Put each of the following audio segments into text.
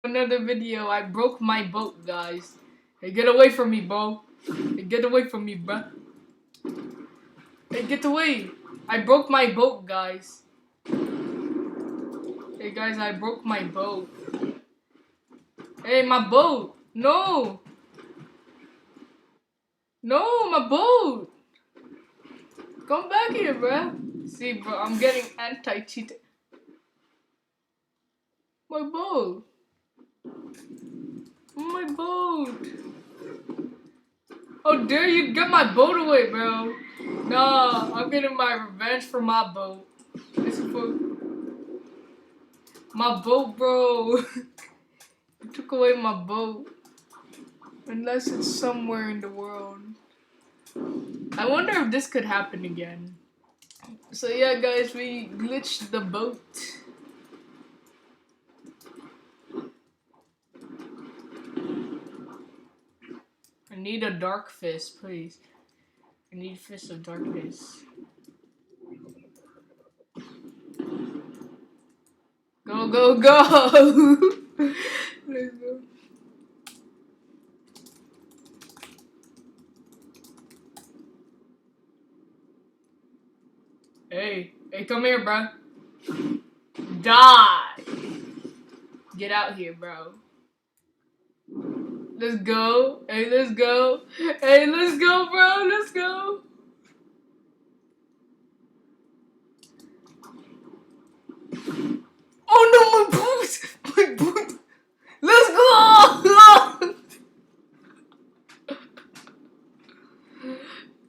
Another video. I broke my boat, guys. Hey, get away from me, bro. Hey, get away from me, bruh. Hey, get away. I broke my boat, guys. Hey, guys, I broke my boat. Hey, my boat. No. No, my boat. Come back here, bruh. See, bro, I'm getting anti-cheat. My boat. My boat. How dare you get my boat away, bro? Nah, I'm getting my revenge for my boat. This is for my boat, bro. You took away my boat. Unless it's somewhere in the world. I wonder if this could happen again. So yeah, guys, we glitched the boat. I need a dark fist, please. I need fist of darkness. Go, go, go! Let's go. Hey, come here, bro. Die! Get out here, bro. Let's go. Hey, let's go. Hey, let's go, bro. Let's go. Oh no, my boots! My boots! Let's go!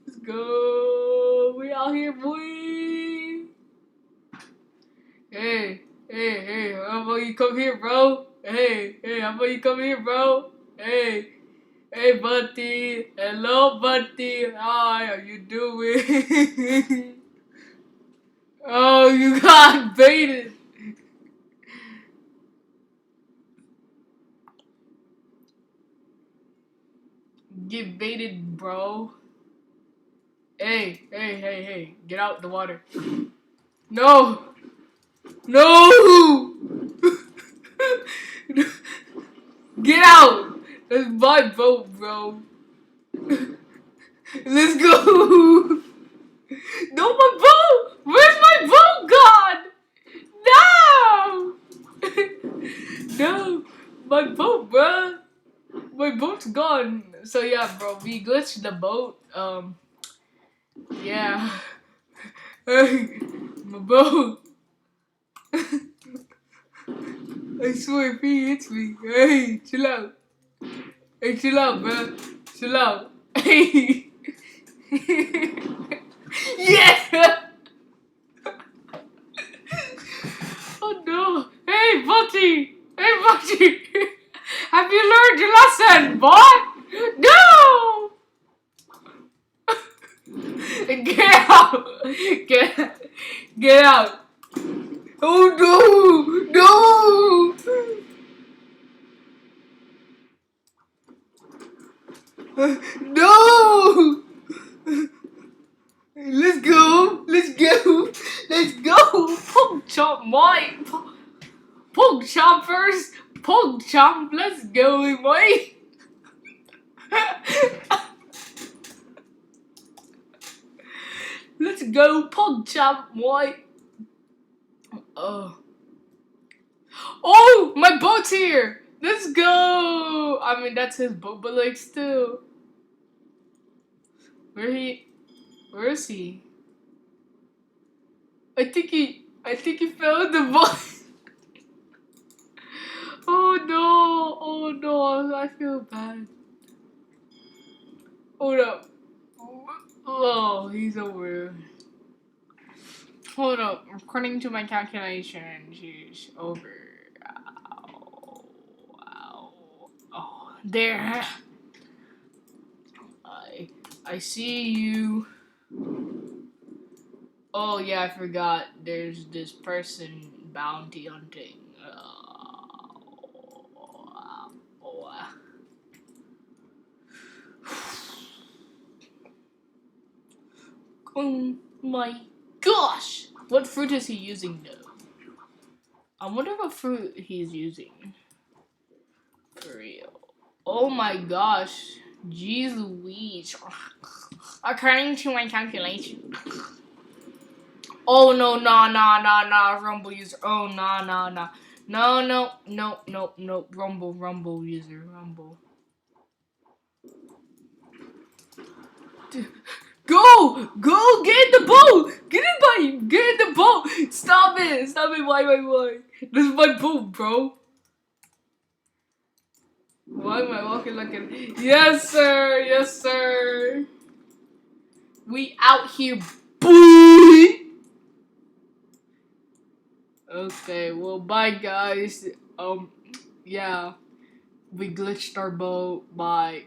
Let's go. We out here, boy. Hey, how about you come here, bro? Hey, how about you come here, bro? Hey, buddy. Hello, buddy. How are you doing? Oh, you got baited. Get baited, bro. Hey. Get out the water. No. No. Get out. That's my boat, bro. Let's go. No, my boat. Where's my boat gone? No. No. My boat, bro. My boat's gone. So yeah, bro, we glitched the boat. Yeah. My boat. I swear if he hits me, hey, chill out. Hey, chill out, bro. Chill out. Hey. Yeah. Oh no. Hey, buddy. Hey, buddy. Have you learned your lesson, boy? No. Get out! Get out! Oh no! No! No! Let's go! Let's go! Let's go! Punk chomp, boy! Punk chompers! Punk chomp! Let's go, boy! Let's go, punk chomp, boy! Oh. Oh! My boat's here! Let's go! I mean, that's his boat, but like, still. Where is he? I think he fell in the boat. Oh no, I feel bad. Hold up. Oh, he's over. Hold up. According to my calculations, he's over. Ow. Ow. Oh, there. I see you. Oh yeah, I forgot. There's this person bounty hunting. Oh my gosh! What fruit is he using though? I wonder what fruit he's using. Oh my gosh. Jeez Louise. According to my calculation. Oh no, nah, Rumble user. Oh nah. No. Rumble user, Rumble. Go, get in the boat! Get in the boat! Stop it, why? This is my boat, bro. Why am I walking like a... Yes, sir. We out here, boy! Okay, well, bye, guys. Yeah. We glitched our boat. Bye.